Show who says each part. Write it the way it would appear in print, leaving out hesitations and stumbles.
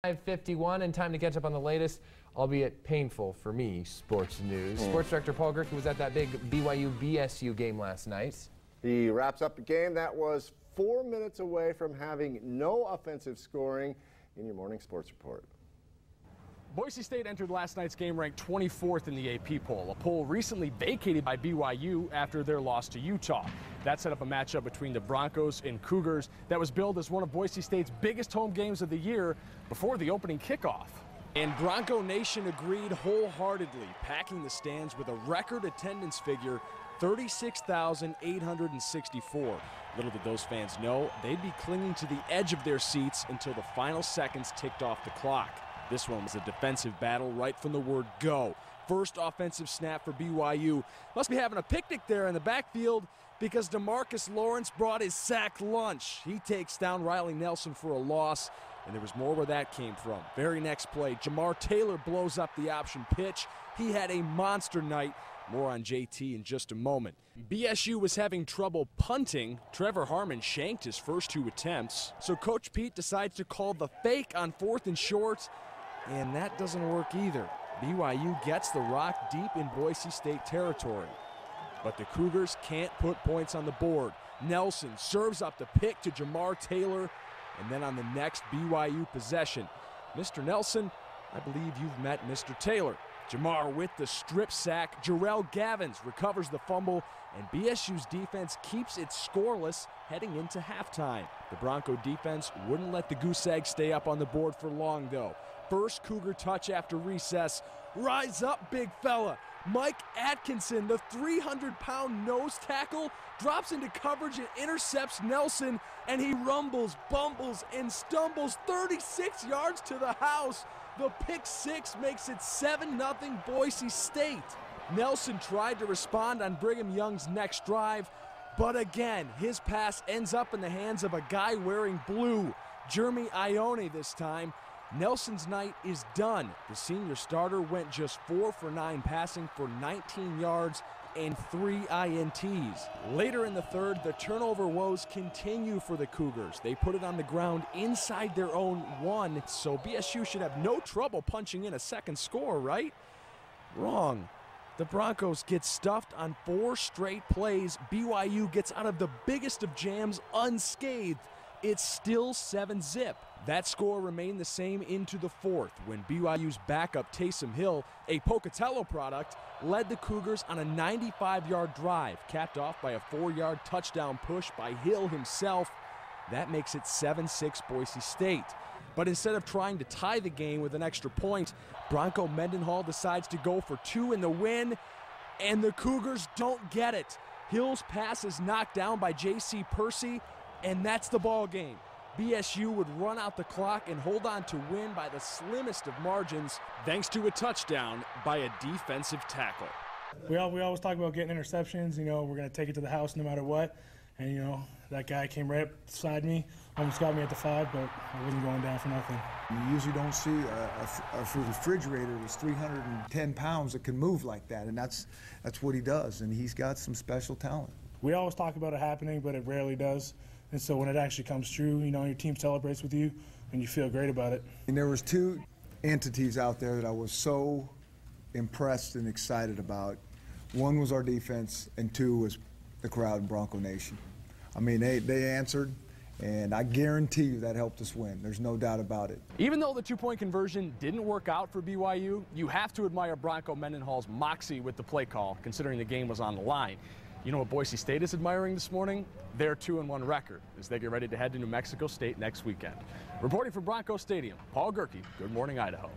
Speaker 1: 5:51 and time to catch up on the latest, albeit painful for me, sports news. Sports director Paul Gerke was at that big BYU-BSU game last night.
Speaker 2: He wraps up a game that was 4 minutes away from having no offensive scoring in your morning sports report.
Speaker 3: Boise State entered last night's game ranked 24th in the AP poll, a poll recently vacated by BYU after their loss to Utah. That set up a matchup between the Broncos and Cougars that was billed as one of Boise State's biggest home games of the year before the opening kickoff. And Bronco Nation agreed wholeheartedly, packing the stands with a record attendance figure 36,864. Little did those fans know, they'd be clinging to the edge of their seats until the final seconds ticked off the clock. This one was a defensive battle right from the word go. First offensive snap for BYU. Must be having a picnic there in the backfield because DeMarcus Lawrence brought his sack lunch. He takes down Riley Nelson for a loss, and there was more where that came from. Very next play, Jamar Taylor blows up the option pitch. He had a monster night. More on JT in just a moment. BSU was having trouble punting. Trevor Harmon shanked his first two attempts. So Coach Pete decides to call the fake on 4th and short, and that doesn't work either. BYU gets the rock deep in Boise State territory. But the Cougars can't put points on the board. Nelson serves up the pick to Jamar Taylor, and then on the next BYU possession, Mr. Nelson, I believe you've met Mr. Taylor. Jamar with the strip sack. Jarrell Gavins recovers the fumble, and BSU's defense keeps it scoreless heading into halftime. The Bronco defense wouldn't let the Goose Egg stay up on the board for long, though. First Cougar touch after recess. Rise up, big fella. Mike Atkinson, the 300-pound nose tackle, drops into coverage and intercepts Nelson, and he rumbles, bumbles, and stumbles 36 yards to the house. The pick six makes it 7-0 Boise State. Nelson tried to respond on Brigham Young's next drive, but again, his pass ends up in the hands of a guy wearing blue, Jeremy Ione this time. Nelson's night is done. The senior starter went just 4 for 9 passing for 19 yards and 3 INTs. Later in the third, the turnover woes continue for the Cougars. They put it on the ground inside their own 1, so BSU should have no trouble punching in a second score, right? Wrong. The Broncos get stuffed on 4 straight plays. BYU gets out of the biggest of jams unscathed. It's still 7-zip. That score remained the same into the fourth when BYU's backup Taysom Hill, a Pocatello product, led the Cougars on a 95-yard drive, capped off by a 4-yard touchdown push by Hill himself. That makes it 7-6 Boise State. But instead of trying to tie the game with an extra point, Bronco Mendenhall decides to go for 2 in the win, and the Cougars don't get it. Hill's pass is knocked down by J.C. Percy, and that's the ball game. BSU would run out the clock and hold on to win by the slimmest of margins, thanks to a touchdown by a defensive tackle.
Speaker 4: We always talk about getting interceptions. You know, we're going to take it to the house no matter what. And, you know, that guy came right up beside me, almost got me at the 5, but I wasn't going down for nothing.
Speaker 5: You usually don't see a refrigerator that's 310 pounds that can move like that, and that's what he does, and he's got some special talent.
Speaker 4: We always talk about it happening, but it rarely does. And so when it actually comes true, you know, your team celebrates with you, and you feel great about it.
Speaker 5: And there was 2 entities out there that I was so impressed and excited about. 1 was our defense, and 2 was the crowd in Bronco Nation. I mean, they answered, and I guarantee you that helped us win. There's no doubt about it.
Speaker 3: Even though the 2-point conversion didn't work out for BYU, you have to admire Bronco Mendenhall's moxie with the play call, considering the game was on the line. You know what Boise State is admiring this morning? Their 2-1 record as they get ready to head to New Mexico State next weekend. Reporting from Bronco Stadium, Paul Gerke, Good Morning Idaho.